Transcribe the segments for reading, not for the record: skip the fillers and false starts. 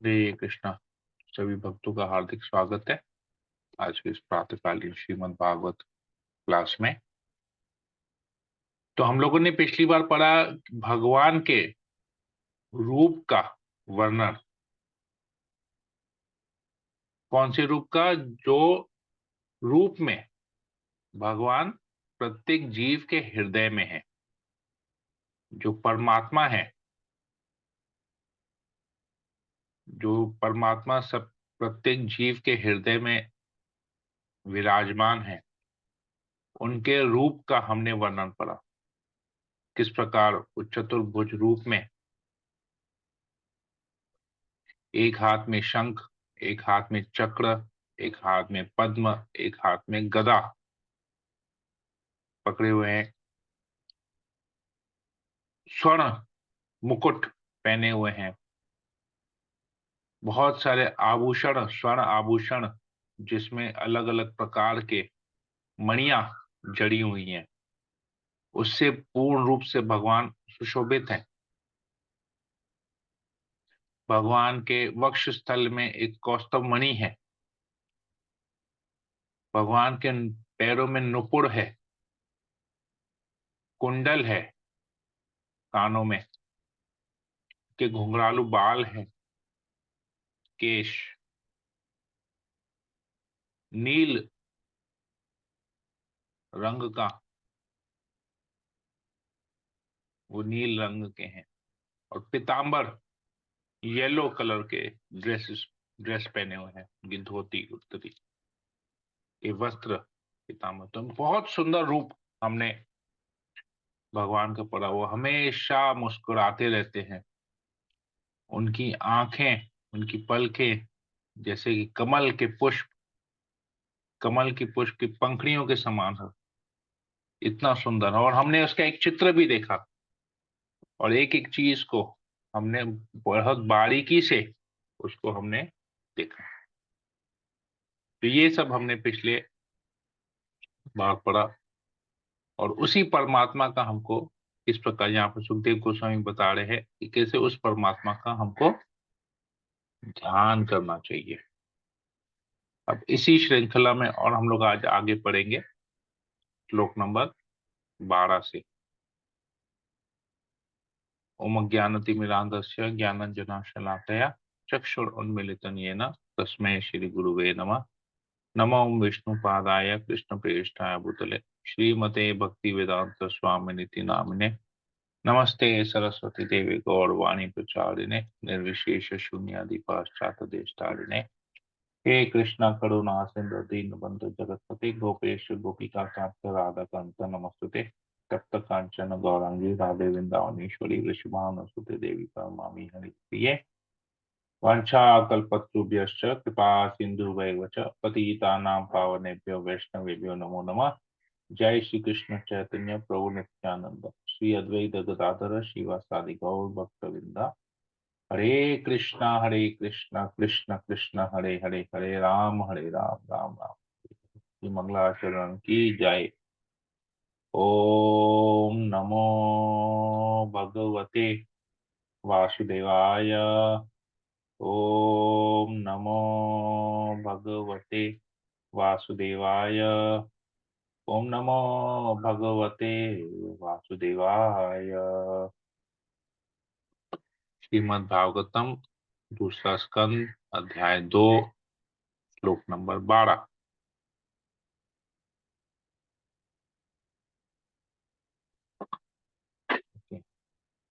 हरे कृष्णा। सभी भक्तों का हार्दिक स्वागत है आज के इस प्रातःकालीन श्रीमद् भागवत क्लास में। तो हम लोगों ने पिछली बार पढ़ा भगवान के रूप का वर्णन। कौन से रूप का? जो रूप में भगवान प्रत्येक जीव के हृदय में है, जो परमात्मा है, जो परमात्मा सब प्रत्येक जीव के हृदय में विराजमान है, उनके रूप का हमने वर्णन पढ़ा। किस प्रकार उस चतुर्भुज रूप में एक हाथ में शंख, एक हाथ में चक्र, एक हाथ में पद्म, एक हाथ में गदा पकड़े हुए हैं, स्वर्ण मुकुट पहने हुए हैं, बहुत सारे आभूषण, स्वर्ण आभूषण जिसमें अलग अलग प्रकार के मणियां जड़ी हुई हैं, उससे पूर्ण रूप से भगवान सुशोभित हैं। भगवान के वक्ष स्थल में एक कौस्तुभ मणि है। भगवान के पैरों में नुपुर है, कुंडल है, कानों में के घुंघरालू बाल हैं, केश नील रंग का, वो नील रंग के हैं। और पीतांबर येलो कलर के ड्रेस पहने हुए हैं, उनकी धोती उत्तरी ये वस्त्र पीतांबर। तो बहुत सुंदर रूप हमने भगवान का पढ़ा। वो हमेशा मुस्कुराते रहते हैं। उनकी आंखें, उनकी पलकें जैसे कि कमल के पुष्प, कमल की पुष्प की पंखड़ियों के समान है। इतना सुंदर। और हमने उसका एक चित्र भी देखा और एक एक चीज को हमने बहुत बारीकी से उसको हमने देखा। तो ये सब हमने पिछले बार पढ़ा। और उसी परमात्मा का हमको इस प्रकार यहाँ पर सुखदेव गोस्वामी बता रहे हैं कि कैसे उस परमात्मा का हमको ध्यान करना चाहिए। अब इसी श्रृंखला में और हम लोग आज आगे पढ़ेंगे श्लोक नंबर 12 से। ओम ज्ञानतिमिरान्धस्य ज्ञानाञ्जनशलाकया चक्षुरुन्मीलितं येन तस्मै श्री गुरुवे नमः। नमो विष्णुपादाय कृष्णप्रेष्ठाय भूतले श्रीमते भक्ति वेदांत स्वामिनिति नामिने। नमस्ते सरस्वती देवी गौरवाणी प्रचारिणे निर्विशेष शून्यादि पाश्चात देशतारिणे। हे कृष्णा करुणा सिंधु दीनबंधु जगतपते गोपेश गोपिका कांत राधा कांत नमस्तुते। तप्त कांचन गौरांगी राधे वृंदावनेश्वरी वृषभानुसुते देवी परमामि हरिप्रिये। वाञ्छाकल्पतरुभ्यश्च कृपा सिन्धुभैव च पतितानां पावनेभ्यो वैष्णवेभ्यो नमो नमः। जय श्री कृष्ण चैतन्य प्रभु नित्यानंद श्री अद्वैत गदाधर शिवासादि गौर भक्तवृंदा। हरे कृष्णा कृष्ण कृष्ण हरे हरे, हरे राम राम राम की मंगलाचरण की जय। ओम नमो भगवते वासुदेवाय। ओम नमो भगवते वासुदेवाय। ओम नमो भगवते वासुदेवाय। श्रीमद् भागवतम दूसरा स्कंद अध्याय 2 श्लोक नंबर 12।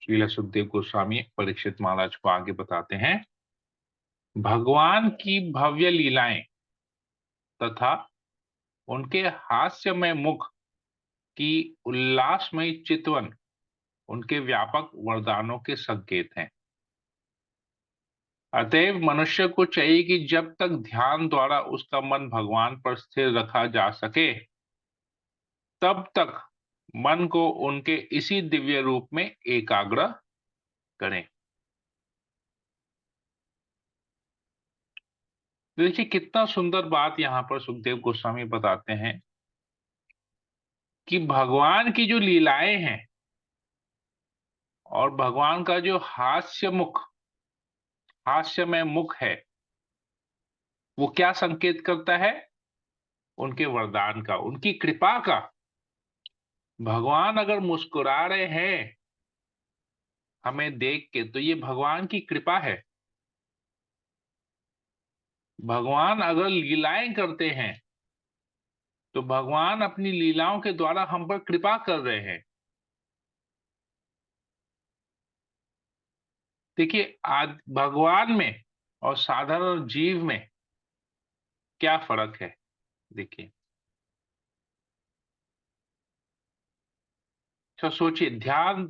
श्रील सुखदेव गोस्वामी परीक्षित महाराज को आगे बताते हैं, भगवान की भव्य लीलाएं तथा उनके हास्यमय मुख की उल्लासमय चितवन उनके व्यापक वरदानों के संकेत हैं। अतएव मनुष्य को चाहिए कि जब तक ध्यान द्वारा उसका मन भगवान पर स्थिर रखा जा सके, तब तक मन को उनके इसी दिव्य रूप में एकाग्र करें। देखिए कितना सुंदर बात यहां पर सुखदेव गोस्वामी बताते हैं कि भगवान की जो लीलाएं हैं और भगवान का जो हास्य मुख, हास्यमय मुख है, वो क्या संकेत करता है? उनके वरदान का, उनकी कृपा का। भगवान अगर मुस्कुरा रहे हैं हमें देख के, तो ये भगवान की कृपा है। भगवान अगर लीलाएं करते हैं तो भगवान अपनी लीलाओं के द्वारा हम पर कृपा कर रहे हैं। देखिए, आज भगवान में और साधारण जीव में क्या फर्क है? देखिए, तो सोचिए, ध्यान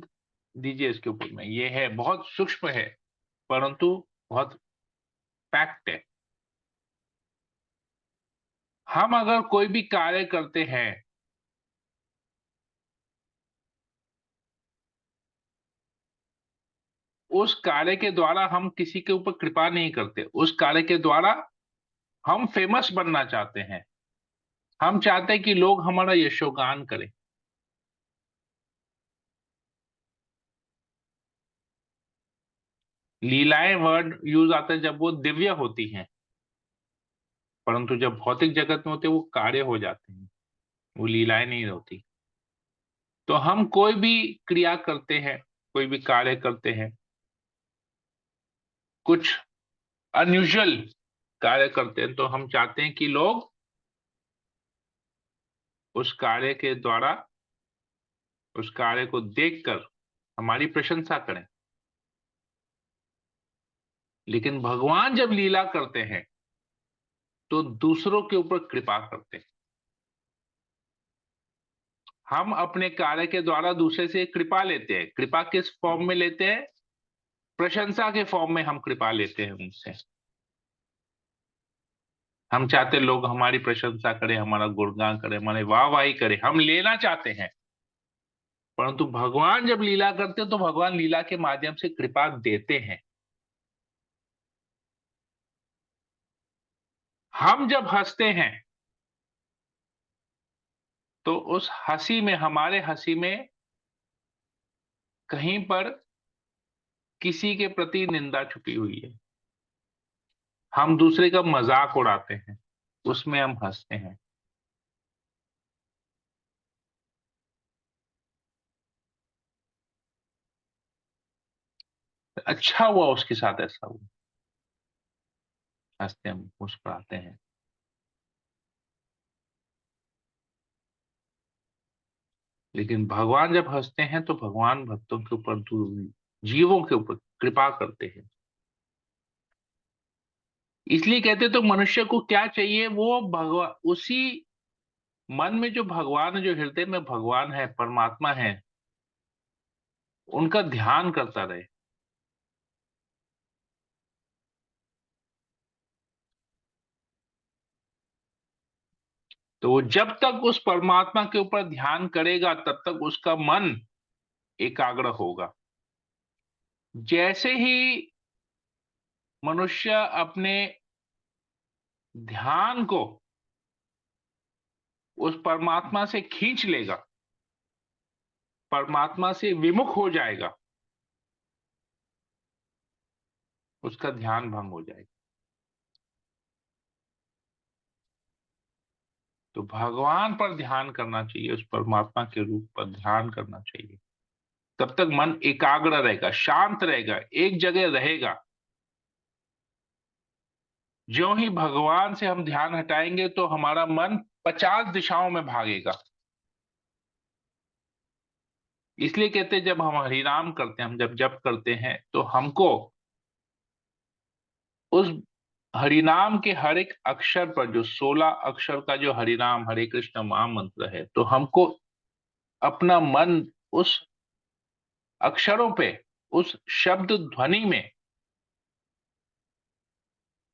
दीजिए इसके ऊपर में। ये है, बहुत सूक्ष्म है, परंतु बहुत फैक्ट है। हम अगर कोई भी कार्य करते हैं, उस कार्य के द्वारा हम किसी के ऊपर कृपा नहीं करते। उस कार्य के द्वारा हम फेमस बनना चाहते हैं। हम चाहते हैं कि लोग हमारा यशोगान करें। लीलाएं वर्ड यूज आता है जब वो दिव्य होती हैं, परंतु जब भौतिक जगत में होते हैं वो कार्य हो जाते हैं, वो लीलाएं नहीं होती। तो हम कोई भी क्रिया करते हैं, कोई भी कार्य करते हैं, कुछ अनयूजुअल कार्य करते हैं, तो हम चाहते हैं कि लोग उस कार्य के द्वारा, उस कार्य को देखकर हमारी प्रशंसा करें। लेकिन भगवान जब लीला करते हैं तो दूसरों के ऊपर कृपा करते हैं। हम अपने कार्य के द्वारा दूसरे से कृपा लेते हैं। कृपा किस फॉर्म में लेते हैं? प्रशंसा के फॉर्म में हम कृपा लेते हैं उनसे। हम चाहते हैं लोग हमारी प्रशंसा करें, हमारा गुणगान करें, हमारे वाहवाही करें, हम लेना चाहते हैं। परंतु भगवान जब लीला करते हैं तो भगवान लीला के माध्यम से कृपा देते हैं। हम जब हंसते हैं तो उस हंसी में, हमारे हंसी में कहीं पर किसी के प्रति निंदा छुपी हुई है। हम दूसरे का मजाक उड़ाते हैं, उसमें हम हंसते हैं। अच्छा हुआ उसके साथ ऐसा हुआ, हंसते हैं, मुस्कुराते हैं। लेकिन भगवान जब हंसते हैं तो भगवान भक्तों के ऊपर, जीवों के ऊपर कृपा करते हैं। इसलिए कहते तो मनुष्य को क्या चाहिए? वो भगवान, उसी मन में जो भगवान है, जो हृदय में भगवान है, परमात्मा है, उनका ध्यान करता रहे। तो वो जब तक उस परमात्मा के ऊपर ध्यान करेगा तब तक उसका मन एकाग्र होगा। जैसे ही मनुष्य अपने ध्यान को उस परमात्मा से खींच लेगा, परमात्मा से विमुख हो जाएगा, उसका ध्यान भंग हो जाएगा। तो भगवान पर ध्यान करना चाहिए, उस परमात्मा के रूप पर ध्यान करना चाहिए। तब तक मन एकाग्र रहेगा, शांत रहेगा, एक जगह रहेगा। ज्यों ही भगवान से हम ध्यान हटाएंगे तो हमारा मन 50 दिशाओं में भागेगा। इसलिए कहते हैं, जब हम हरिनाम करते हैं, हम जब जप करते हैं, तो हमको उस हरिनाम के हर एक अक्षर पर, जो 16 अक्षर का जो हरिनाम हरे कृष्ण महामंत्र है, तो हमको अपना मन उस अक्षरों पे, उस शब्द ध्वनि में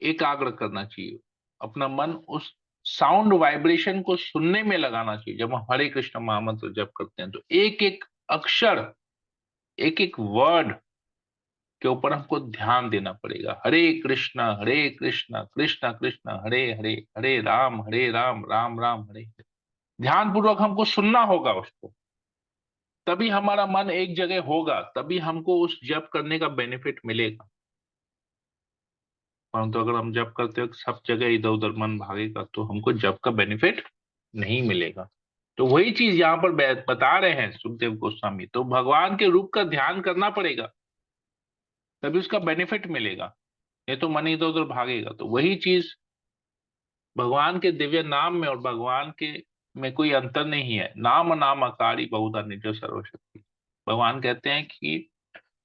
एकाग्र करना चाहिए। अपना मन उस साउंड वाइब्रेशन को सुनने में लगाना चाहिए। जब हम हरे कृष्ण महामंत्र जप करते हैं तो एक एक अक्षर, एक एक वर्ड के ऊपर हमको ध्यान देना पड़ेगा। हरे कृष्णा कृष्णा कृष्णा हरे हरे, हरे राम राम राम हरे हरे। ध्यान पूर्वक हमको सुनना होगा उसको। तभी हमारा मन एक जगह होगा, तभी हमको उस जप करने का बेनिफिट मिलेगा। परंतु अगर हम जप करते हो सब जगह इधर उधर मन भागेगा तो हमको जप का बेनिफिट नहीं मिलेगा। तो वही चीज यहाँ पर बता रहे हैं सुखदेव गोस्वामी, तो भगवान के रूप का ध्यान करना पड़ेगा तभी उसका बेनिफिट मिलेगा, नहीं तो मन इधर उधर भागेगा। तो वही चीज भगवान के दिव्य नाम में और भगवान के में कोई अंतर नहीं है। नाम नाम अकारी बहुधा निज सर्वशक्ति। भगवान कहते हैं कि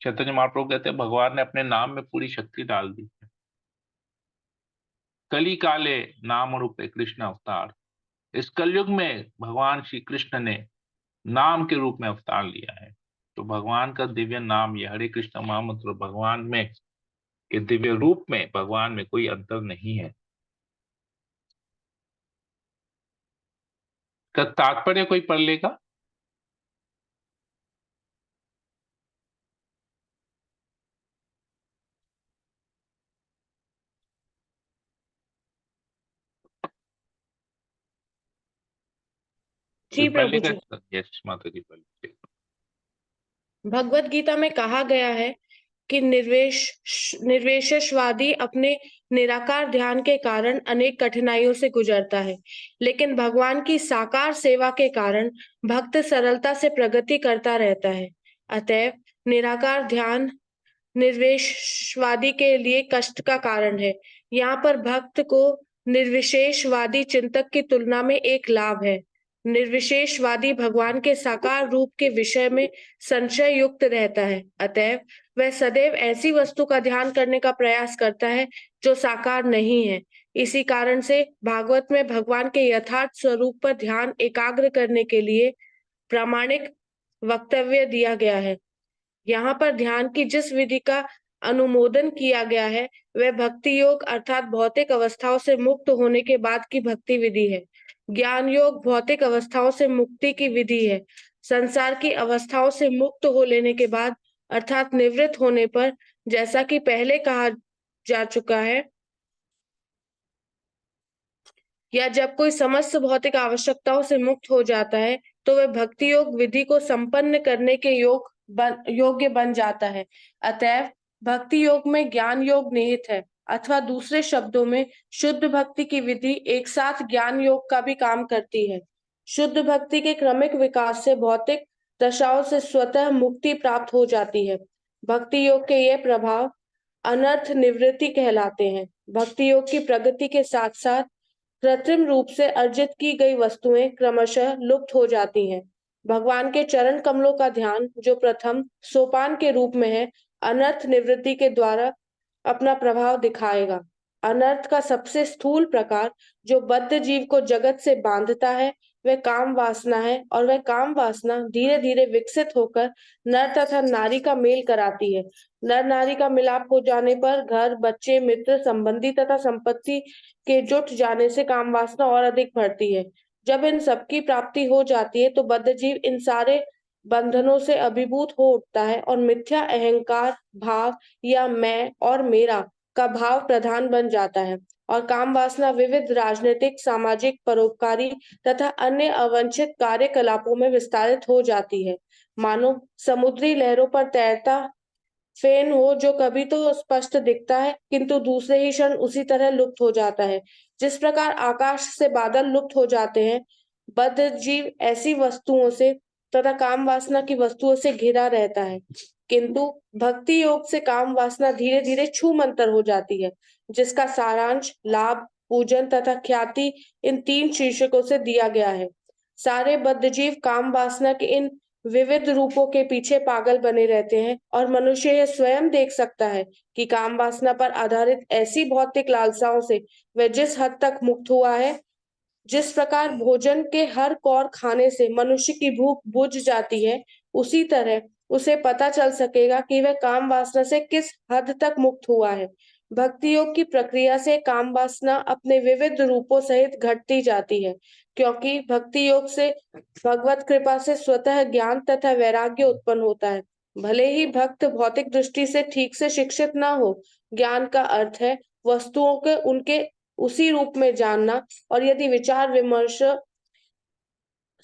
चैतन्य महाप्रभु कहते हैं भगवान ने अपने नाम में पूरी शक्ति डाल दी है। कली काले नाम रूपे कृष्ण अवतार। इस कलयुग में भगवान श्री कृष्ण ने नाम के रूप में अवतार लिया है। तो भगवान का दिव्य नाम ये हरे कृष्ण महामंत्र भगवान में के दिव्य रूप में भगवान में कोई अंतर नहीं है। का तात्पर्य कोई पढ़ लेगा? कोई जी पढ़ प्रभु लेगा? जी। यस माता जी पढ़ लीजिए। भगवत गीता में कहा गया है कि निर्विशेषवादी अपने निराकार ध्यान के कारण अनेक कठिनाइयों से गुजरता है, लेकिन भगवान की साकार सेवा के कारण भक्त सरलता से प्रगति करता रहता है। अतएव निराकार ध्यान निर्विशेषवादी के लिए कष्ट का कारण है। यहाँ पर भक्त को निर्विशेषवादी चिंतक की तुलना में एक लाभ है। निर्विशेषवादी भगवान के साकार रूप के विषय में संशय युक्त रहता है, अतएव वह सदैव ऐसी वस्तु का ध्यान करने का प्रयास करता है जो साकार नहीं है। इसी कारण से भागवत में भगवान के यथार्थ स्वरूप पर ध्यान एकाग्र करने के लिए प्रामाणिक वक्तव्य दिया गया है। यहाँ पर ध्यान की जिस विधि का अनुमोदन किया गया है वह भक्ति योग अर्थात भौतिक अवस्थाओं से मुक्त होने के बाद की भक्ति विधि है। ज्ञान योग भौतिक अवस्थाओं से मुक्ति की विधि है। संसार की अवस्थाओं से मुक्त हो लेने के बाद अर्थात निवृत्त होने पर, जैसा कि पहले कहा जा चुका है, या जब कोई समस्त भौतिक आवश्यकताओं से मुक्त हो जाता है तो वह भक्ति योग विधि को संपन्न करने के योग्य बन जाता है। अतएव भक्ति योग में ज्ञान योग निहित है, अथवा दूसरे शब्दों में शुद्ध भक्ति की विधि एक साथ ज्ञान योग का भी काम करती है। शुद्ध भक्ति के क्रमिक विकास से भौतिक दशाओं से स्वतः मुक्ति प्राप्त हो जाती है। भक्ति योग के ये प्रभाव अनर्थ निवृत्ति कहलाते हैं। भक्ति योग की प्रगति के साथ साथ कृत्रिम रूप से अर्जित की गई वस्तुएं क्रमशः लुप्त हो जाती हैं। भगवान के चरण कमलों का ध्यान जो प्रथम सोपान के रूप में है, अनर्थ निवृत्ति के द्वारा अपना प्रभाव दिखाएगा। अनर्थ का सबसे स्थूल प्रकार जो बद्ध जीव को जगत से बांधता है वह काम वासना है, और वह काम वासना धीरे धीरे विकसित होकर नर तथा नारी का मेल कराती है। नर नारी का मिलाप हो जाने पर घर, बच्चे, मित्र, संबंधी तथा संपत्ति के जुट जाने से काम वासना और अधिक बढ़ती है। जब इन सबकी प्राप्ति हो जाती है तो बद्ध जीव इन सारे बंधनों से अभिभूत हो उठता है और मिथ्या अहंकार भाव या मैं और मेरा का भाव प्रधान बन जाता है, और काम वासना विविध राजनीतिक, सामाजिक, परोपकारी तथा अन्य अवांछित कार्यकलापों में विस्तारित हो जाती है। मानो समुद्री लहरों पर तैरता फेन हो जो कभी तो स्पष्ट दिखता है किंतु दूसरे ही क्षण उसी तरह लुप्त हो जाता है। जिस प्रकार आकाश से बादल लुप्त हो जाते हैं, बद्ध जीव ऐसी वस्तुओं से तथा काम वासना की वस्तुओं से घिरा रहता है, किंतु भक्ति योग से काम वासना धीरे धीरे छूमंतर हो जाती है, जिसका सारांश लाभ, पूजन तथा ख्याति इन तीन शीर्षकों से दिया गया है। सारे बद्ध जीव काम वासना के इन विविध रूपों के पीछे पागल बने रहते हैं, और मनुष्य यह स्वयं देख सकता है कि काम वासना पर आधारित ऐसी भौतिक लालसाओं से वह जिस हद तक मुक्त हुआ है। जिस प्रकार भोजन के हर कौर खाने से मनुष्य की भूख बुझ जाती है, उसी तरह उसे पता चल सकेगा कि वह काम वासना से किस हद तक मुक्त हुआ है। भक्ति योग की प्रक्रिया से काम वासना अपने विविध रूपों सहित घटती जाती है, क्योंकि भक्ति योग से भगवत कृपा से स्वतः ज्ञान तथा वैराग्य उत्पन्न होता है। भले ही भक्त भौतिक दृष्टि से ठीक से शिक्षित न हो, ज्ञान का अर्थ है वस्तुओं के उनके उसी रूप में जानना, और यदि विचार विमर्श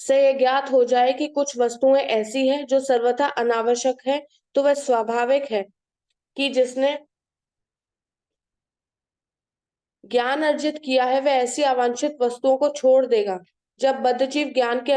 से यह ज्ञात हो जाए कि कुछ वस्तुएं ऐसी हैं जो सर्वथा अनावश्यक है, तो वह स्वाभाविक है कि जिसने ज्ञान अर्जित किया है वह ऐसी अवांछित वस्तुओं को छोड़ देगा। जब बद्धजीव ज्ञान के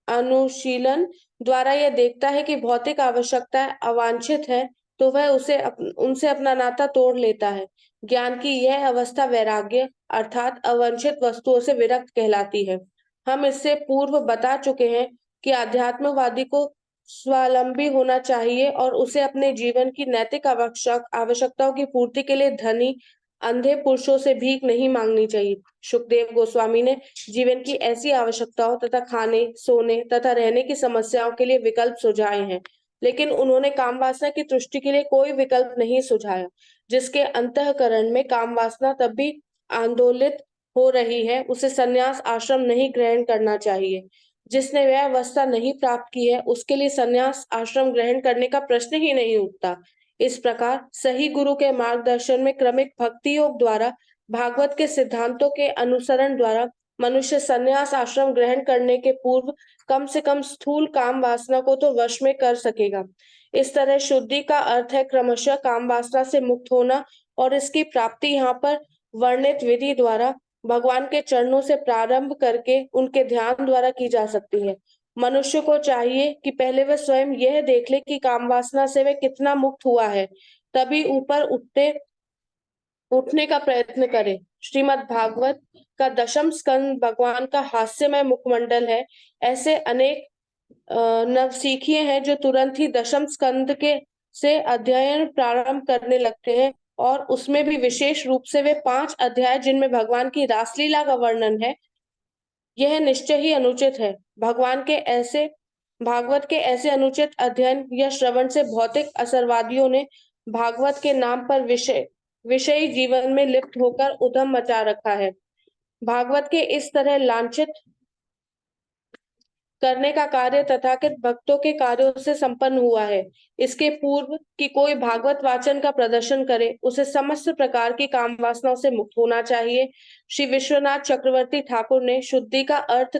अनुशीलन द्वारा यह देखता है कि भौतिक आवश्यकताएं अवांछित है, तो वह उनसे अपना नाता तोड़ लेता है। ज्ञान की यह अवस्था वैराग्य अर्थात अवांछित वस्तुओं से विरक्त कहलाती है। हम इससे पूर्व बता चुके हैं कि आध्यात्मवादी को स्वावलंबी होना चाहिए और उसे अपने जीवन की नैतिक आवश्यकताओं की पूर्ति के लिए धनी अंधे पुरुषों से भीख नहीं मांगनी चाहिए। सुखदेव गोस्वामी ने जीवन की ऐसी आवश्यकताओं तथा खाने, सोने तथा रहने की समस्याओं के लिए विकल्प सुझाए हैं, लेकिन उन्होंने काम वासना की तुष्टि के लिए कोई विकल्प नहीं सुझाया। जिसके अंतःकरण में काम वासना तब भी आंदोलित हो रही है, उसे संन्यास आश्रम नहीं ग्रहण करना चाहिए। जिसने वह अवस्था नहीं प्राप्त की है, उसके लिए संन्यास आश्रम ग्रहण करने का प्रश्न ही नहीं उठता। इस प्रकार सही गुरु के मार्गदर्शन में क्रमिक भक्ति योग द्वारा भागवत के सिद्धांतों के अनुसरण द्वारा मनुष्य संन्यास आश्रम ग्रहण करने के पूर्व कम से कम स्थूल काम वासना को तो वश में कर सकेगा। इस तरह शुद्धि का अर्थ है क्रमशः काम वासना से मुक्त होना, और इसकी प्राप्ति यहाँ पर वर्णित विधि द्वारा भगवान के चरणों से प्रारंभ करके उनके ध्यान द्वारा की जा सकती है। मनुष्य को चाहिए कि पहले वह स्वयं यह देख ले कि काम वासना से वह कितना मुक्त हुआ है, तभी ऊपर उठने का प्रयत्न करे। श्रीमद् भागवत का दशम स्कंद भगवान का हास्यमय मुखमंडल है। ऐसे अनेक नवसिखिए हैं जो तुरंत ही दशम स्कंद के से अध्ययन प्रारंभ करने लगते हैं, और उसमें भी विशेष रूप से वे 5 अध्याय जिनमें भगवान की रासलीला का वर्णन है, यह निश्चय ही अनुचित है। भागवत के ऐसे अनुचित अध्ययन या श्रवण से भौतिक असरवादियों ने भागवत के नाम पर विषयी जीवन में लिप्त होकर उधम मचा रखा है। भागवत के इस तरह लांछित करने का कार्य तथाकथित भक्तों के कार्यों से संपन्न हुआ है। इसके पूर्व कि कोई भागवत वाचन का प्रदर्शन करे, उसे समस्त प्रकार की काम वासनाओं से मुक्त होना चाहिए। श्री विश्वनाथ चक्रवर्ती ठाकुर ने शुद्धि का अर्थ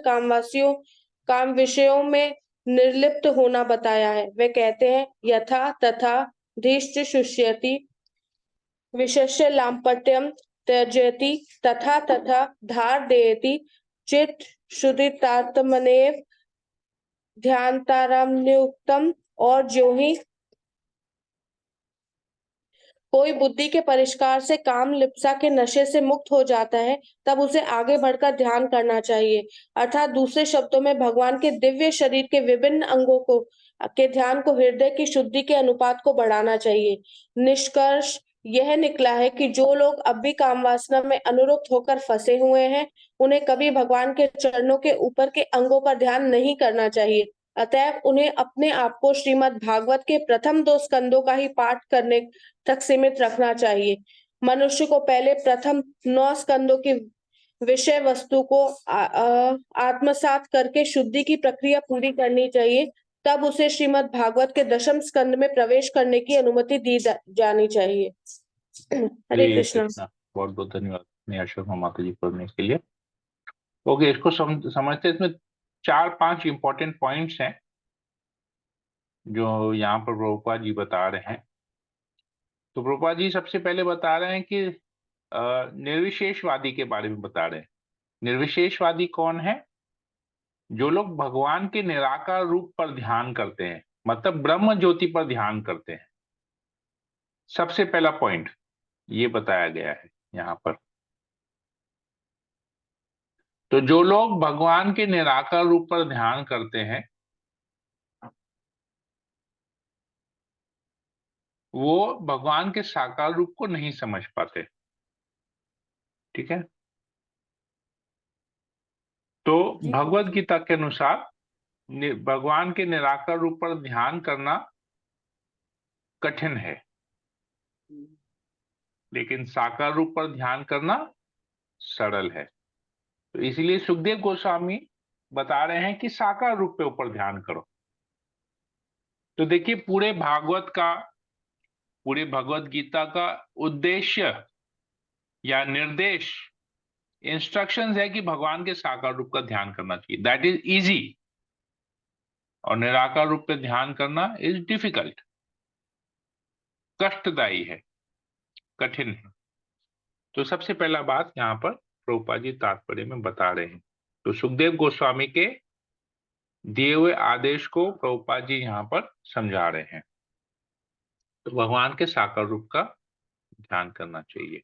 काम विषयों में निर्लिप्त होना बताया है। वे कहते हैं, यथा तथा धीष्ट शुष्यति विशेष्य लांपट्यम त्यजति तथा तथा धारयति चित शुद्धितात्मनेव ध्यानतारम्योक्तम। और ज्यों ही कोई बुद्धि के परिष्कार से काम लिप्सा के नशे से मुक्त हो जाता है, तब उसे आगे बढ़कर ध्यान करना चाहिए। अर्थात दूसरे शब्दों में भगवान के दिव्य शरीर के विभिन्न अंगों के ध्यान को हृदय की शुद्धि के अनुपात को बढ़ाना चाहिए। निष्कर्ष यह निकला है कि जो लोग अब भी काम वासना में अनुरक्त होकर फंसे हुए हैं, उन्हें कभी भगवान के चरणों के ऊपर के अंगों पर ध्यान नहीं करना चाहिए। अतएव उन्हें अपने आप को श्रीमद् भागवत के प्रथम 2 स्कंदों का ही पाठ करने तक सीमित रखना चाहिए। मनुष्य को पहले प्रथम 9 स्कंदों की विषय वस्तु को आत्मसात करके शुद्धि की प्रक्रिया पूरी करनी चाहिए, तब उसे श्रीमद् भागवत के दशम स्कंद में प्रवेश करने की अनुमति दी जानी चाहिए। हरे हरे कृष्णा। कृष्णा। बहुत बहुत धन्यवाद नेहा शर्मा माता जी पढ़ने के लिए। ओके, इसको समझते हैं। इसमें 4-5 इंपॉर्टेंट पॉइंट्स हैं जो यहाँ पर प्रभुपाद जी बता रहे हैं। तो प्रभुपाद जी सबसे पहले बता रहे हैं कि निर्विशेषवादी के बारे में बता रहे हैं। निर्विशेषवादी कौन है? जो लोग भगवान के निराकार रूप पर ध्यान करते हैं, मतलब ब्रह्म ज्योति पर ध्यान करते हैं। सबसे पहला पॉइंट ये बताया गया है यहाँ पर। तो जो लोग भगवान के निराकार रूप पर ध्यान करते हैं, वो भगवान के साकार रूप को नहीं समझ पाते। ठीक है। तो भगवत गीता के अनुसार भगवान के निराकार रूप पर ध्यान करना कठिन है, लेकिन साकार रूप पर ध्यान करना सरल है। तो इसलिए सुखदेव गोस्वामी बता रहे हैं कि साकार रूप पे ऊपर ध्यान करो। तो देखिए, पूरे भगवत गीता का उद्देश्य या निर्देश, इंस्ट्रक्शंस है कि भगवान के साकार रूप का ध्यान करना चाहिए। That is easy. और निराकार रूप पे ध्यान करना इज डिफिकल्ट, कष्टदायी है, कठिन है। तो सबसे पहला बात यहाँ पर प्रभुपाद जी तात्पर्य में बता रहे हैं। तो सुखदेव गोस्वामी के दिए हुए आदेश को प्रभुपाद जी यहाँ पर समझा रहे हैं। तो भगवान के साकार रूप का ध्यान करना चाहिए।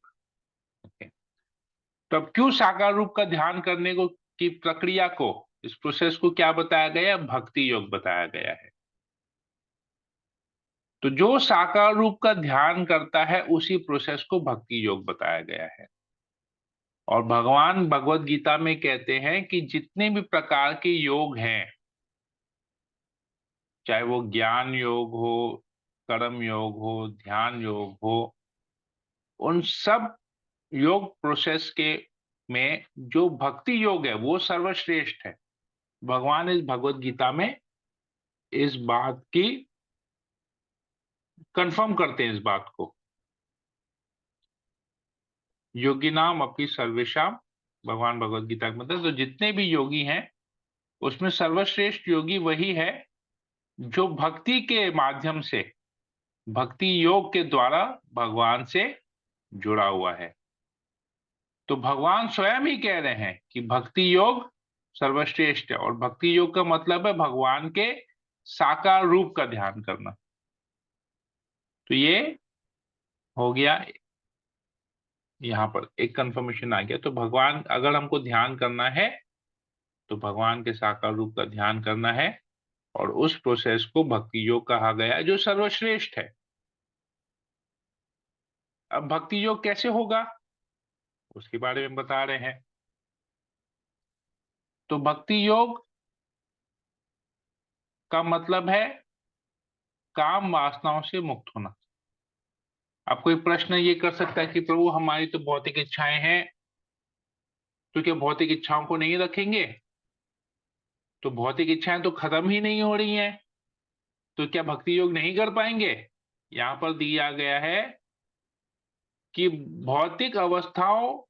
ओके। तो अब क्यों साकार रूप का ध्यान करने को की प्रक्रिया को, इस प्रोसेस को क्या बताया गया है? भक्ति योग बताया गया है। तो जो साकार रूप का ध्यान करता है उसी प्रोसेस को भक्ति योग बताया गया है। और भगवान भगवत गीता में कहते हैं कि जितने भी प्रकार के योग हैं, चाहे वो ज्ञान योग हो, कर्म योग हो, ध्यान योग हो, उन सब योग प्रोसेस के में जो भक्ति योग है वो सर्वश्रेष्ठ है। भगवान इस भगवत गीता में इस बात की कंफर्म करते हैं, इस बात को। योगी नाम अपनी सर्वेशाम, भगवान भगवत गीता के मतलब, तो जितने भी योगी हैं उसमें सर्वश्रेष्ठ योगी वही है जो भक्ति के माध्यम से, भक्ति योग के द्वारा भगवान से जुड़ा हुआ है। तो भगवान स्वयं ही कह रहे हैं कि भक्ति योग सर्वश्रेष्ठ है। और भक्ति योग का मतलब है भगवान के साकार रूप का ध्यान करना। तो ये हो गया, यहां पर एक कंफर्मेशन आ गया। तो भगवान, अगर हमको ध्यान करना है तो भगवान के साकार रूप का ध्यान करना है, और उस प्रोसेस को भक्ति योग कहा गया है जो सर्वश्रेष्ठ है। अब भक्ति योग कैसे होगा उसके बारे में बता रहे हैं। तो भक्ति योग का मतलब है काम वासनाओं से मुक्त होना। अब कोई प्रश्न ये कर सकता है कि प्रभु हमारी तो भौतिक इच्छाएं हैं, तो क्या भौतिक इच्छाओं को नहीं रखेंगे? तो भौतिक इच्छाएं तो खत्म ही नहीं हो रही हैं, तो क्या भक्ति योग नहीं कर पाएंगे? यहां पर दिया गया है कि भौतिक अवस्थाओं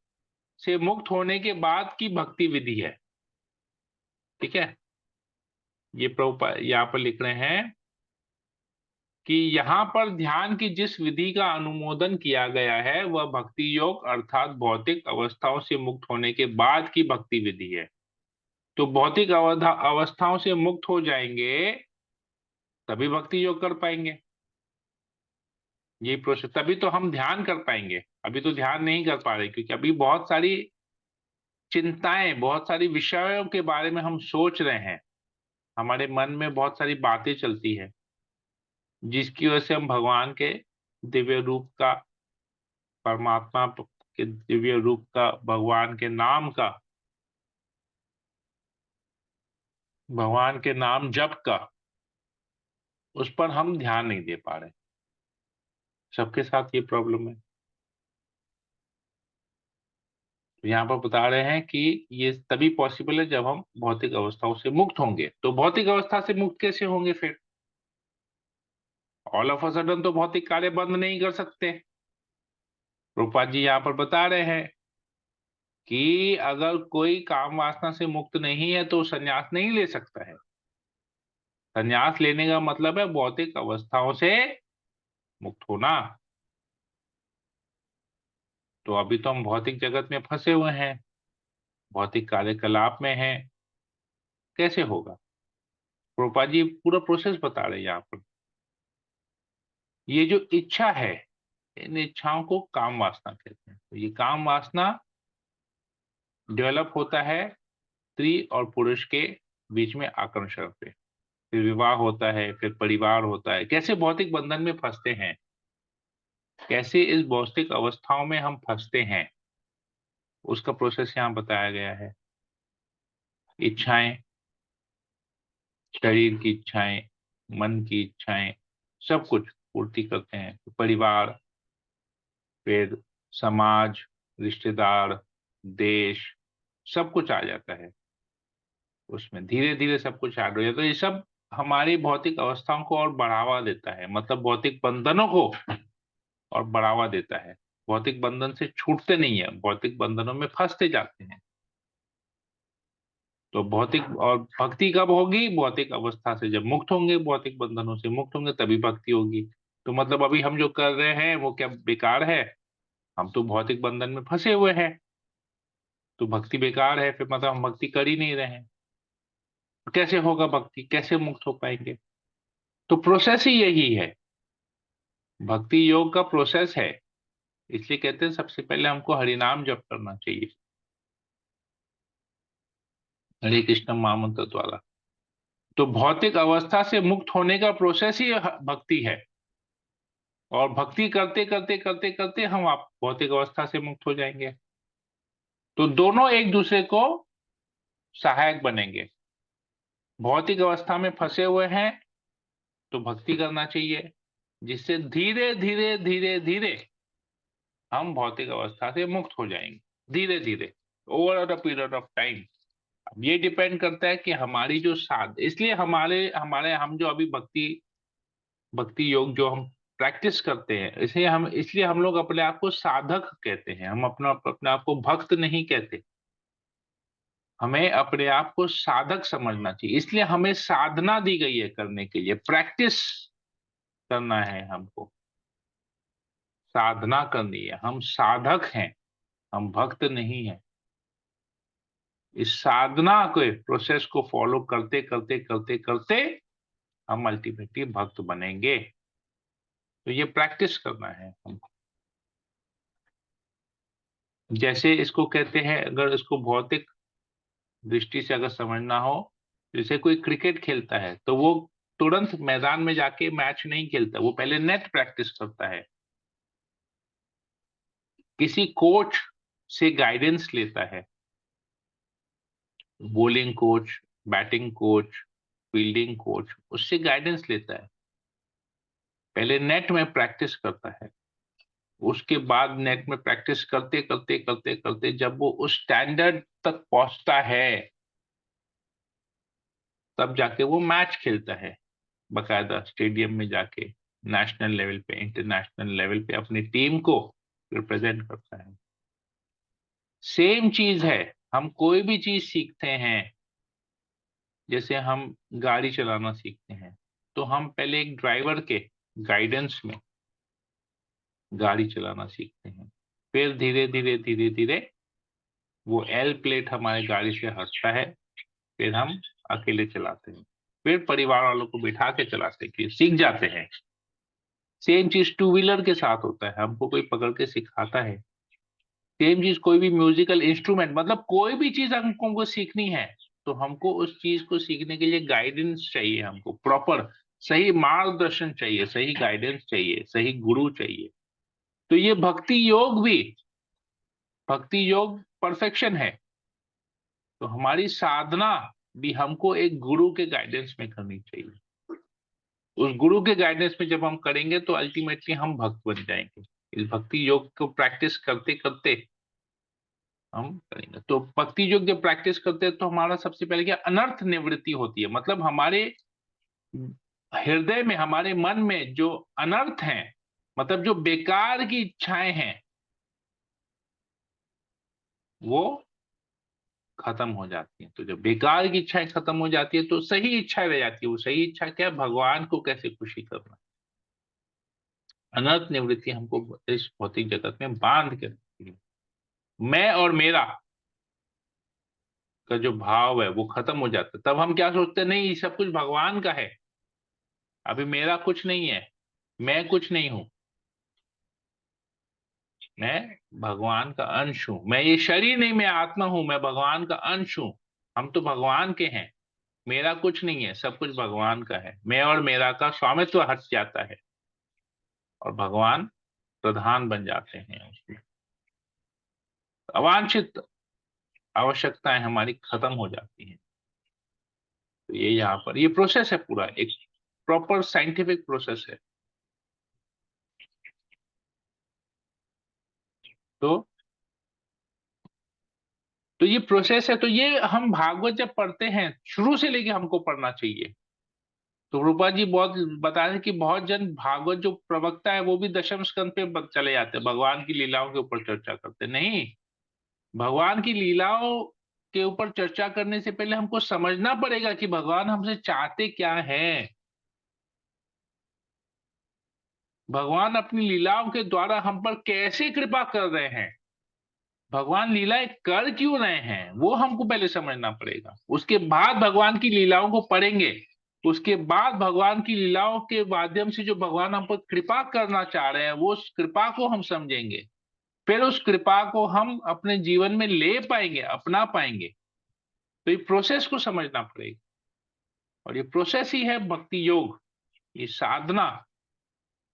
से मुक्त होने के बाद की भक्ति विधि है। ठीक है, ये प्रभुपाद यहाँ पर लिख रहे हैं कि यहाँ पर ध्यान की जिस विधि का अनुमोदन किया गया है वह भक्ति योग अर्थात भौतिक अवस्थाओं से मुक्त होने के बाद की भक्ति विधि है। तो भौतिक अवस्थाओं से मुक्त हो जाएंगे तभी भक्ति योग कर पाएंगे। ये प्रोसेस, तभी तो हम ध्यान कर पाएंगे। अभी तो ध्यान नहीं कर पा रहे क्योंकि अभी बहुत सारी चिंताएं, बहुत सारी विषयों के बारे में हम सोच रहे हैं, हमारे मन में बहुत सारी बातें चलती है, जिसकी वजह से हम भगवान के दिव्य रूप का, परमात्मा के दिव्य रूप का, भगवान के नाम का, भगवान के नाम जप का, उस पर हम ध्यान नहीं दे पा रहे। सबके साथ ये प्रॉब्लम है। तो यहाँ पर बता रहे हैं कि ये तभी पॉसिबल है जब हम भौतिक अवस्थाओं से मुक्त होंगे। तो भौतिक अवस्था से मुक्त कैसे होंगे फिर? ऑल ऑफ अ सडन तो भौतिक कार्य बंद नहीं कर सकते। रूपा जी यहाँ पर बता रहे हैं कि अगर कोई काम वासना से मुक्त नहीं है तो संन्यास नहीं ले सकता है। संन्यास लेने का मतलब है भौतिक अवस्थाओं से मुक्त होना। तो अभी तो हम भौतिक जगत में फंसे हुए हैं, भौतिक कार्यकलाप में हैं, कैसे होगा? रूपा जी पूरा प्रोसेस बता रहे हैं यहाँ पर। ये जो इच्छा है, इन इच्छाओं को काम वासना कहते हैं। तो ये काम वासना डेवलप होता है स्त्री और पुरुष के बीच में आकर्षण पे, फिर विवाह होता है, फिर परिवार होता है। कैसे भौतिक बंधन में फंसते हैं, कैसे इस भौतिक अवस्थाओं में हम फंसते हैं, उसका प्रोसेस यहाँ बताया गया है। इच्छाएं, शरीर की इच्छाएं, मन की इच्छाएं, सब कुछ पूर्ति करते हैं। तो परिवार, फिर समाज, रिश्तेदार, देश, सब कुछ आ जाता है उसमें। धीरे धीरे सब कुछ ऐड हो जाता है। तो ये सब हमारी भौतिक अवस्थाओं को और बढ़ावा देता है, मतलब भौतिक बंधनों को और बढ़ावा देता है। भौतिक बंधन से छूटते नहीं है, भौतिक बंधनों में फंसते जाते हैं। तो भौतिक और भक्ति कब होगी? भौतिक अवस्था से जब मुक्त होंगे, भौतिक बंधनों से मुक्त होंगे तभी भक्ति होगी। तो मतलब अभी हम जो कर रहे हैं वो क्या बेकार है? हम तो भौतिक बंधन में फंसे हुए हैं, तो भक्ति बेकार है, फिर मतलब हम भक्ति कर ही नहीं रहे हैं। कैसे होगा भक्ति, कैसे मुक्त हो पाएंगे? तो प्रोसेस ही यही है, भक्ति योग का प्रोसेस है। इसलिए कहते हैं सबसे पहले हमको हरिनाम जप करना चाहिए, हरे कृष्ण महामंत्र द्वारा। तो भौतिक अवस्था से मुक्त होने का प्रोसेस ही भक्ति है, और भक्ति करते करते करते करते हम आप भौतिक अवस्था से मुक्त हो जाएंगे। तो दोनों एक दूसरे को सहायक बनेंगे। भौतिक अवस्था में फंसे हुए हैं तो भक्ति करना चाहिए, जिससे धीरे धीरे धीरे धीरे हम भौतिक अवस्था से मुक्त हो जाएंगे, धीरे धीरे, over a period of time. अब ये डिपेंड करता है कि हमारी जो साध, इसलिए हमारे हमारे हम जो अभी भक्ति भक्ति योग जो हम प्रैक्टिस करते हैं, इसलिए हम लोग अपने आप को साधक कहते हैं, हम अपने आप को भक्त नहीं कहते। हमें अपने आप को साधक समझना चाहिए, इसलिए हमें साधना दी गई है करने के लिए, प्रैक्टिस करना है हमको, साधना करनी है। हम साधक हैं, हम भक्त नहीं हैं। इस साधना के प्रोसेस को फॉलो करते करते करते करते हम अल्टीमेटली भक्त बनेंगे। तो ये प्रैक्टिस करना है हमको। जैसे इसको कहते हैं, अगर इसको भौतिक दृष्टि से अगर समझना हो, जैसे कोई क्रिकेट खेलता है तो वो तुरंत मैदान में जाके मैच नहीं खेलता, वो पहले नेट प्रैक्टिस करता है, किसी कोच से गाइडेंस लेता है, bowling coach, batting coach, fielding coach, उससे गाइडेंस लेता है, पहले नेट में प्रैक्टिस करता है। उसके बाद नेट में प्रैक्टिस करते करते करते करते जब वो उस स्टैंडर्ड तक पहुंचता है, तब जाके वो मैच खेलता है, बकायदा स्टेडियम में जाके नेशनल लेवल पे, इंटरनेशनल लेवल पे अपनी टीम को रिप्रेजेंट करता है। सेम चीज है, हम कोई भी चीज सीखते हैं, जैसे हम गाड़ी चलाना सीखते हैं, तो हम पहले एक ड्राइवर के गाइडेंस में गाड़ी चलाना सीखते हैं, फिर धीरे धीरे धीरे धीरे वो एल प्लेट हमारे गाड़ी से हटता है, फिर हम अकेले चलाते हैं, फिर परिवार वालों को बिठा के चलाते हैं, फिर सीख जाते हैं। सेम चीज टू व्हीलर के साथ होता है, हमको कोई पकड़ के सिखाता है। सेम चीज कोई भी म्यूजिकल इंस्ट्रूमेंट, मतलब कोई भी चीज हमको सीखनी है, तो हमको उस चीज को सीखने के लिए गाइडेंस चाहिए, हमको प्रॉपर सही मार्गदर्शन चाहिए, सही गाइडेंस चाहिए, सही गुरु चाहिए। तो ये भक्ति योग परफेक्शन है। तो हमारी साधना भी हमको एक गुरु के गाइडेंस में करनी चाहिए। उस गुरु के गाइडेंस में जब हम करेंगे तो अल्टीमेटली हम भक्त बन जाएंगे। इस भक्ति योग को प्रैक्टिस करते करते हम करेंगे। तो भक्ति योग जब प्रैक्टिस करते हैं तो हमारा सबसे पहले क्या, अनर्थ निवृत्ति होती है। मतलब हमारे हृदय में, हमारे मन में जो अनर्थ है, मतलब जो बेकार की इच्छाएं हैं, वो खत्म हो जाती है। तो जब बेकार की इच्छाएं खत्म हो जाती है तो सही इच्छा रह जाती है। वो सही इच्छा क्या है, भगवान को कैसे खुशी करना। अनर्थ निवृत्ति हमको इस भौतिक जगत में बांध के रखती है। मैं और मेरा का जो भाव है वो खत्म हो जाता है। तब हम क्या सोचते हैं, नहीं ये सब कुछ भगवान का है, अभी मेरा कुछ नहीं है, मैं कुछ नहीं हूं, मैं भगवान का अंश हूं, मैं ये शरीर नहीं, मैं आत्मा हूं, मैं भगवान का अंश हूं। हम तो भगवान के हैं, मेरा कुछ नहीं है, सब कुछ भगवान का है। मैं और मेरा का स्वामित्व हट जाता है और भगवान प्रधान बन जाते हैं उसमें। अवांछित आवश्यकताएं हमारी खत्म हो जाती हैं। तो ये यहाँ पर ये प्रोसेस है, पूरा एक प्रॉपर साइंटिफिक प्रोसेस है। तो तो ये प्रोसेस है। तो ये हम भागवत जब पढ़ते हैं, शुरू से लेके हमको पढ़ना चाहिए। तो रूपा जी बहुत बता रहे कि बहुत जन भागवत जो प्रवक्ता है वो भी दशम स्कंद पे चले जाते हैं, भगवान की लीलाओं के ऊपर चर्चा करते हैं। नहीं, भगवान की लीलाओं के ऊपर चर्चा करने से पहले हमको समझना पड़ेगा कि भगवान हमसे चाहते क्या है। भगवान अपनी लीलाओं के द्वारा हम पर कैसे कृपा कर रहे हैं, भगवान लीलाएं कर क्यों रहे हैं, वो हमको पहले समझना पड़ेगा। उसके बाद भगवान की लीलाओं को पढ़ेंगे, उसके बाद भगवान की लीलाओं के माध्यम से जो भगवान हम पर कृपा करना चाह रहे हैं वो उस कृपा को हम समझेंगे, फिर उस कृपा को हम अपने जीवन में ले पाएंगे, अपना पाएंगे। तो ये प्रोसेस को समझना पड़ेगा, और ये प्रोसेस ही है भक्ति योग, ये साधना,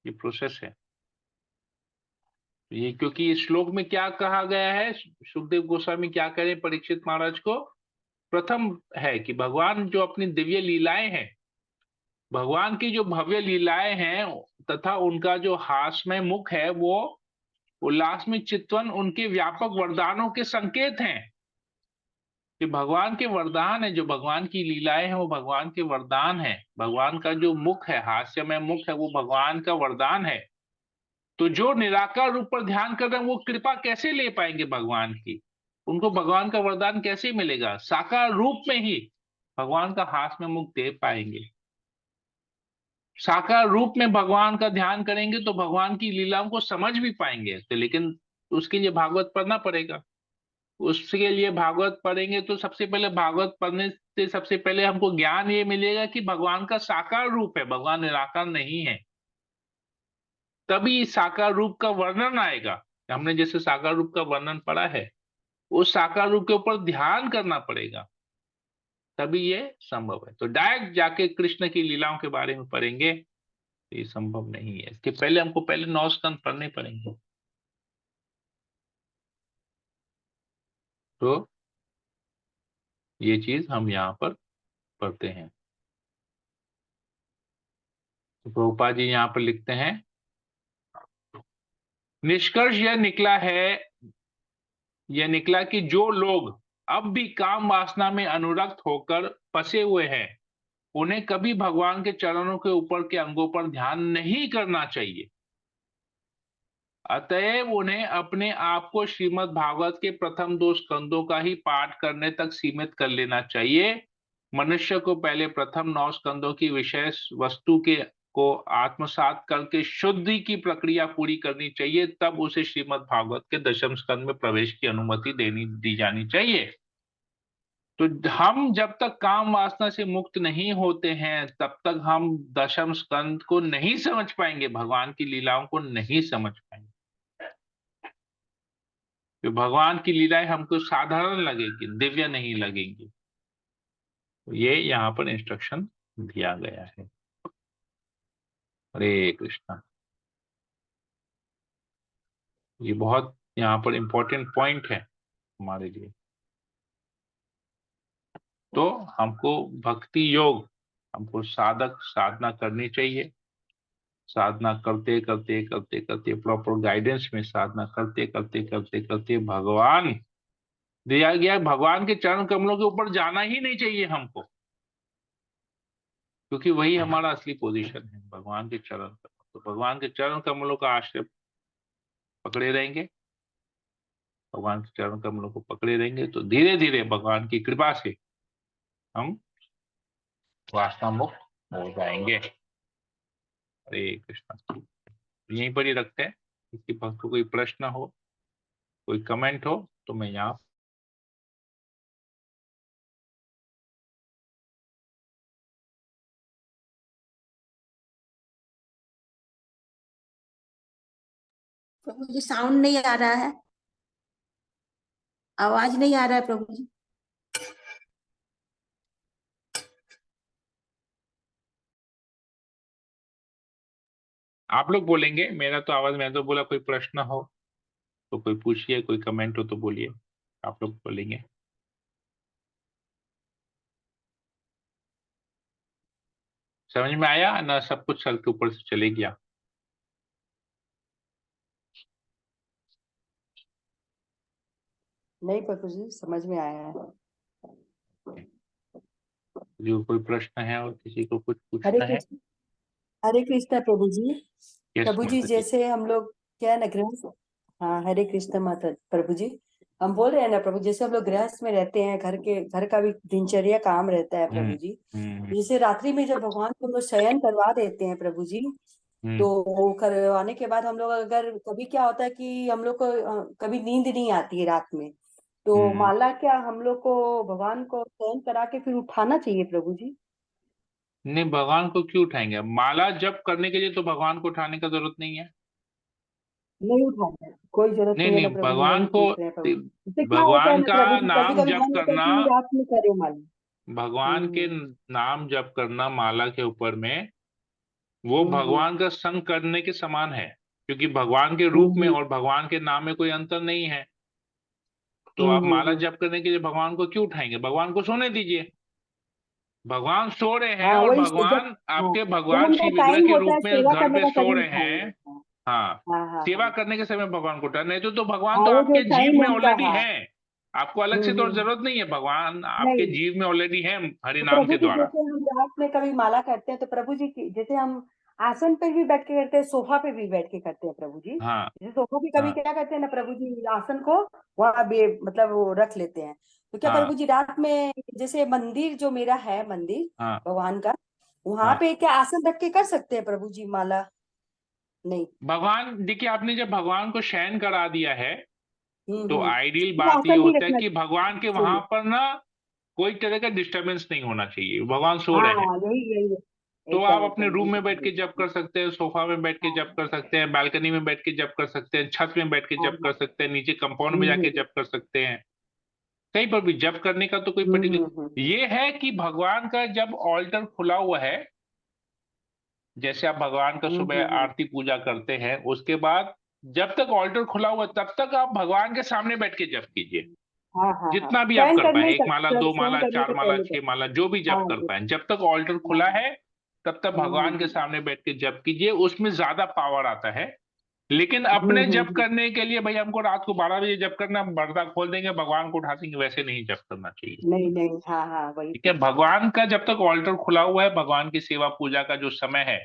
ये प्रोसेस है। ये क्योंकि इस श्लोक में क्या कहा गया है, सुखदेव गोस्वामी क्या कह रहे हैं परीक्षित महाराज को, प्रथम है कि भगवान जो अपनी दिव्य लीलाएं हैं, भगवान की जो भव्य लीलाएं हैं तथा उनका जो हास्यमय मुख है, वो उल्लास में चित्तवन उनके व्यापक वरदानों के संकेत हैं। कि भगवान के वरदान है, जो भगवान की लीलाएं हैं वो भगवान के वरदान है। भगवान का जो मुख है, हास्यमय मुख है, वो भगवान का वरदान है। तो जो निराकार रूप पर ध्यान कर रहे हैं वो कृपा कैसे ले पाएंगे भगवान की, उनको भगवान का वरदान कैसे मिलेगा, साकार रूप में ही भगवान का हास्यमय मुख दे पाएंगे। साकार रूप में भगवान का ध्यान करेंगे तो भगवान की लीलाओं को समझ भी पाएंगे, तो लेकिन उसके लिए भागवत पढ़ना पड़ेगा। उसके लिए भागवत पढ़ेंगे तो सबसे पहले भागवत पढ़ने से सबसे पहले हमको ज्ञान ये मिलेगा कि भगवान का साकार रूप है, भगवान निराकार नहीं है। तभी साकार रूप का वर्णन आएगा। हमने जैसे साकार रूप का वर्णन पढ़ा है, उस साकार रूप के ऊपर ध्यान करना पड़ेगा, तभी ये संभव है। तो डायरेक्ट जाके कृष्ण की लीलाओं के बारे में पढ़ेंगे ये संभव नहीं है। इसके पहले हमको पहले 9 स्कंद पढ़ने पड़ेंगे। तो ये चीज हम यहाँ पर पढ़ते हैं। तो प्रभुपाद जी यहाँ पर लिखते हैं, निष्कर्ष यह निकला कि जो लोग अब भी काम वासना में अनुरक्त होकर फंसे हुए हैं, उन्हें कभी भगवान के चरणों के ऊपर के अंगों पर ध्यान नहीं करना चाहिए। अतएव उन्हें अपने आप को श्रीमद् भागवत के प्रथम 2 स्कंदों का ही पाठ करने तक सीमित कर लेना चाहिए। मनुष्य को पहले प्रथम 9 स्कंदों की विषय वस्तु के को आत्मसात करके शुद्धि की प्रक्रिया पूरी करनी चाहिए, तब उसे श्रीमद् भागवत के 10वें स्कंद में प्रवेश की अनुमति दी जानी चाहिए। तो हम जब तक काम वासना से मुक्त नहीं होते हैं तब तक हम 10वें स्कंद को नहीं समझ पाएंगे, भगवान की लीलाओं को नहीं समझ पाएंगे। तो भगवान की लीलाएं हमको साधारण लगेगी, दिव्य नहीं लगेंगी। तो ये यहाँ पर इंस्ट्रक्शन दिया गया है। हरे कृष्णा। ये बहुत यहाँ पर इंपॉर्टेंट पॉइंट है हमारे लिए। तो हमको भक्ति योग, हमको साधना करनी चाहिए। साधना करते करते करते करते प्रॉपर गाइडेंस में साधना करते करते करते करते भगवान दिया गया, भगवान के चरण कमलों के ऊपर जाना ही नहीं चाहिए हमको, क्योंकि वही हमारा असली पोजीशन है, भगवान के चरण कमल। तो भगवान के चरण कमलों का आश्रय पकड़े रहेंगे, भगवान के चरण कमलों को पकड़े रहेंगे तो धीरे धीरे भगवान की कृपा से हम वासना मुक्त हो जाएंगे। हरे कृष्णा। यहीं पर ही रखते हैं। किसी भक्त को कोई प्रश्न हो, कोई कमेंट हो तो मैं यहाँ प्रभु जी साउंड नहीं आ रहा है, आवाज नहीं आ रहा है प्रभु जी। आप लोग बोलेंगे, मेरा तो आवाज, मैंने तो बोला कोई प्रश्न हो तो कोई पूछिए, कोई कमेंट हो तो बोलिए, आप लोग बोलेंगे। समझ में आया ना? सब कुछ सर के ऊपर से चले गया? नहीं प्रभु जी, समझ में आया है। जो कोई प्रश्न है और किसी को कुछ हरे पूछना है? कृष्ण, हरे कृष्ण प्रभु जी। यस प्रभु जी, माता जी। जैसे हम लोग क्या है ना गृहस्थ, हाँ हरे कृष्ण माता प्रभु जी। हम बोल रहे हैं ना प्रभु, जैसे हम लोग गृहस्थ में रहते हैं, घर का भी दिनचर्या काम रहता है प्रभु जी। हम्म। जैसे रात्रि में जब भगवान को हम लोग शयन करवा देते हैं प्रभु जी, तो वो करवाने के बाद हम लोग, अगर कभी क्या होता है कि हम लोग को कभी नींद नहीं आती है रात में, तो माला क्या हम लोग को भगवान को शयन करा के फिर उठाना चाहिए प्रभु जी? नहीं, भगवान को क्यों उठाएंगे? माला जप करने के लिए तो भगवान को उठाने का जरूरत नहीं है। नहीं उठाना है, कोई जरूरत नहीं नहीं है ना नहीं, प्रभु जी, भगवान वही को, पूछ रहे हैं प्रभु। इससे क्या होता है भगवान ना का प्रभु जी, कभी नाम कभी जप मन होता है करना, कि रात में करे माला। भगवान के नाम जप करना माला के ऊपर में, वो भगवान का संग करने के समान है, क्योंकि भगवान के रूप में और भगवान के नाम में कोई अंतर नहीं है। तो आप माला जप करने के लिए भगवान को क्यों उठाएंगे? भगवान को सोने दीजिए। भगवान सो रहे हैं हाँ और वही जब, भगवान हाँ आपके जब भगवान हमको श्री विग्रह टाइम के होता रूप है में सेवा घर करने पे का सो तभी रहे उठाएंगे। हैं। हाँ हाँ, हाँ हाँ सेवा हाँ करने के समय भगवान को उठाना, नहीं तो भगवान हाँ, तो वो जो आपके जीव टाइम में उनका, ऑलरेडी हाँ। है। आपको अलग से तो हम्म। जरूरत नहीं है, भगवान आपके नहीं, जीव में ऑलरेडी है हरि तो नाम प्रभु के जी द्वारा। जैसे हम रात में कभी माला करते हैं तो प्रभु जी जैसे हम आसन पे भी बैठ के करते हैं, सोफा पे भी बैठ के करते हैं प्रभु जी। हाँ जैसे सोफा पे कभी हाँ क्या करते हैं ना प्रभु जी, आसन को वहां भी मतलब वो रख लेते हैं। तो क्या हाँ प्रभु जी रात में, जैसे मंदिर जो मेरा है मंदिर हाँ भगवान का, वहां हाँ। पे क्या आसन रख के कर सकते हैं प्रभु जी माला? नहीं। भगवान, देखिए, आपने जब भगवान को शयन करा दिया है, तो हम्म। आइडियल तो बात ये आसन नहीं होता है रखना कि भगवान के वहां चाहिए। पर ना कोई तरह का डिस्टरबेंस नहीं होना चाहिए। भगवान सो रहे हैं, हाँ यही यही है। तो आप एकदम अपने एकदम रूम यही में बैठ प्रभु के जी। जप कर सकते हैं, सोफा में बैठ के जप कर सकते हैं, बालकनी में बैठ के जप कर सकते हैं, छत में बैठ के हाँ जप हाँ। कर सकते हैं, नीचे कंपाउंड में हम्म जाके हम्म जप कर सकते हैं। कहीं पर भी जप करने का तो कोई पर्टिकुलर हम्म। ये है कि भगवान का जब ऑल्टर खुला हुआ है, जैसे आप भगवान का सुबह हम्म। आरती पूजा करते हैं, उसके बाद जब तक ऑल्टर खुला हुआ है तब तक आप भगवान के सामने बैठ के जप कीजिए। हाँ हाँ हाँ, जितना भी आप चयन कर पाए, करने एक तक, माला, दो चयन माला, करने चार से माला, पहले तक। 6 माला, जो भी जप हाँ कर जी, पाए, जब तक ऑल्टर हाँ खुला हाँ। है तब तक भगवान के सामने बैठ के जप कीजिए। उसमें ज्यादा पावर आता है। लेकिन अपने जप हम्म। करने के लिए भाई हमको रात को 12 बजे जप करना, पर्दा खोल देंगे, भगवान को उठा देंगे, वैसे नहीं जप करना चाहिए। नहीं नहीं, हाँ हाँ वही ठीक है, तो। भगवान का जब तक ऑल्टर खुला हुआ है, भगवान की सेवा पूजा का जो समय है,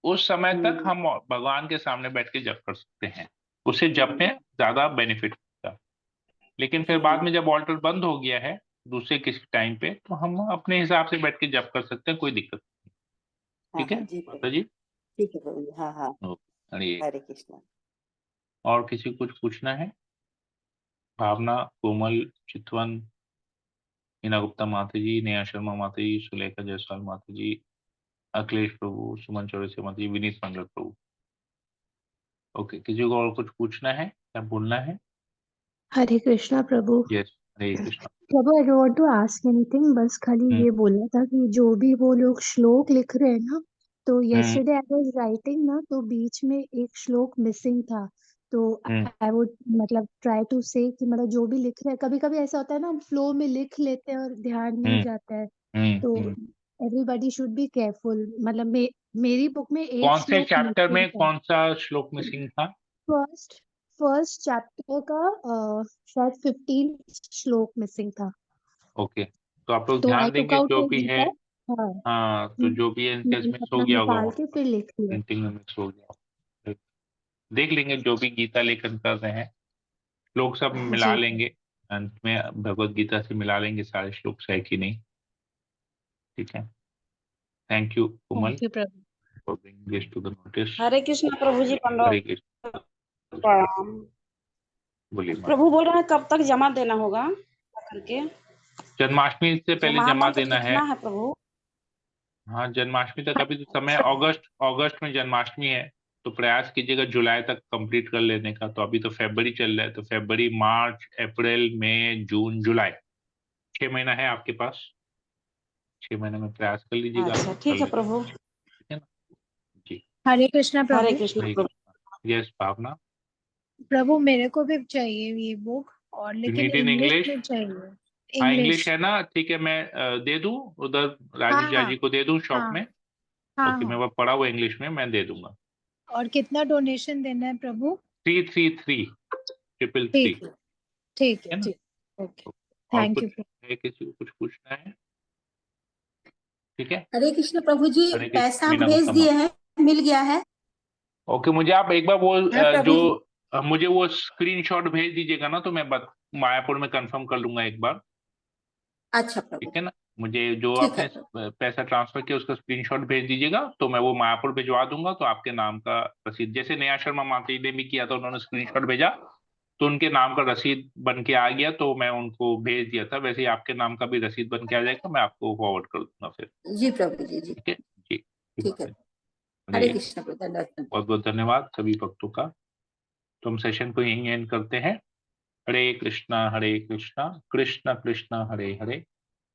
उस समय तक हम्म हम भगवान के सामने बैठ के जप कर सकते हैं। उससे जप में हम्म ज्यादा बेनिफिट होता है। लेकिन फिर बाद हम्म। में जब ऑल्टर बंद हो गया है दूसरे किसी टाइम पे, तो हम अपने हिसाब से बैठ के जप कर सकते हैं, कोई दिक्कत नहीं। हाँ ठीक हाँ है जी माता प्रभु। जी। ठीक है प्रभु जी, हाँ हाँ। ओके, अरे हरे कृष्णा। और किसी को कुछ पूछना है? भावना, कोमल, चितवन, मीना गुप्ता माता जी, नेहा शर्मा माता जी, सुलेखा जायसवाल माता जी, अखिलेश प्रभु, सुमन चौरसिया माता जी, विनीत मंगल प्रभु। ओके, किसी को और कुछ पूछना है या बोलना है? हरे कृष्णा प्रभु। यस, हरे कृष्णा। प्रभु I don't want to ask anything, बस खाली हम्म ये बोलना था कि जो भी वो लोग श्लोक लिख रहे हैं ना, तो हम्म यस्टरडे आई वाज राइटिंग ना, तो बीच में एक श्लोक मिसिंग था। तो हम्म आई वुड मतलब ट्राई टू से कि मतलब जो भी लिख रहे हैं, कभी कभी ऐसा होता है ना, हम फ्लो में लिख लेते हैं और ध्यान नहीं हम्म जाता है। हम्म तो हम्म। Everybody should be careful. मतलब मेरी बुक में एक कौन से श्लोक चैप्टर मिसिंग में था। कौन सा श्लोक मिसिंग था? फर्स्ट फर्स्ट चैप्टर का शायद 15 श्लोक मिसिंग था। ओके, तो आप लोग तो आई ध्यान टुक देंगे आउट जो वो भी है। गीता। हाँ, हाँ, तो जो भी है इनकेस मैंने मिस हो अपना गया होगा निकाल वहाँ के पर, फिर लिख लिया। प्रिंटिंग में मिस हो गया, देख लेंगे जो भी गीता लेखन कर रहे हैं, श्लोक सब मिला जी लेंगे। अंत में भगवत गीता से मिला लेंगे सारे श्लोक है कि नहीं। ठीक है, thank you Komal thank you प्रभु। For bringing this to the notice. Hare Krishna प्रभु जी, हरे पंडव कृष्ण। प्रणाम। बोलिए माता। प्रभु बोल रहे हैं कब तक जमा देना होगा करके? जन्माष्टमी से जो पहले जमा महामंत्र देना है। लिखना है प्रभु। हाँ, जन्माष्टमी तक अभी तो समय, अगस्त अगस्त में जन्माष्टमी है, तो प्रयास कीजिएगा जुलाई तक कंप्लीट कर लेने का। तो अभी तो फरवरी चल रहा है, तो फरवरी, मार्च, अप्रैल, मई, जून, जुलाई, 6 महीना है आपके पास। 6 महीने में प्रयास कर लीजिएगा, अच्छा कर ठीक है लेंगे। प्रभु। ठीक है ना जी। हरे कृष्णा हरे प्रभु। कृष्ण हरे प्रभु। कृष्णा। यस भावना। प्रभु मेरे को भी चाहिए ये बुक, और यू लेकिन नीड इन इंग्लिश इंग्लिश? में चाहिए। हाँ, इंग्लिश। इंग्लिश है ना, ठीक है, मैं दे दूं उधर, हाँ राजेश हाँ जी को दे दूं शॉप हाँ में। हाँ ओके, मैं हाँ। वो पढ़ा हुआ इंग्लिश में मैं दे दूंगा। और कितना डोनेशन देना है प्रभु? 333 333। ठीक है, ठीक है, है ना? ठीक। ओके, और थैंक यू कुछ प्रभु। है, किसी को कुछ पूछना है? ठीक है, हरे कृष्ण प्रभु जी, हरे कृष्ण। पैसा मीना भेज गुप्ता दिए माता। हैं, मिल गया है। ओके, मुझे आप एक बार वो हाँ प्रभु जी। मुझे वो स्क्रीनशॉट भेज दीजिएगा ना, तो मैं मायापुर में कंफर्म कर लूंगा एक बार। अच्छा प्रभु ठीक है जी। ना? मुझे जो ठीक आपने है पैसा ट्रांसफर किया उसका स्क्रीनशॉट भेज दीजिएगा, तो मैं वो मायापुर भिजवा दूंगा। तो आपके नाम का रसीद, जैसे नेहा शर्मा माता जी ने भी किया था, उन्होंने स्क्रीनशॉट भेजा तो उनके नाम का रसीद बन के आ गया, तो मैं उनको भेज दिया था। वैसे ही आपके नाम का भी रसीद बन के आ जाएगा, मैं आपको फॉरवर्ड कर दूंगा फिर। जी प्रभु जी जी ठीक है जी, कोई ठीक बात है। नहीं। हरे अरे कृष्ण प्रभु, धन्यवाद। बहुत बहुत धन्यवाद सभी भक्तों का। तो हम सेशन को यहीं एंड करते हैं। हरे कृष्णा कृष्ण कृष्ण हरे हरे,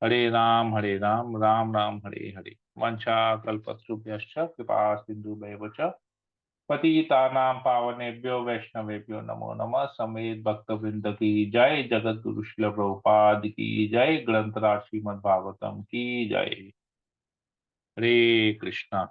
हरे राम राम राम हरे हरे। वंशा कल्पतरुभ्यश्च कृपा सिन्धुभ्येव च पतितानां पावनेभ्यो वैष्णवेभ्यो नमो नमः। समेत भक्त वृंद की जय, जगत गुरु श्रील प्रभुपाद की जय, ग्रंथराज श्रीमद् भागवतम की जय। हरे कृष्णा।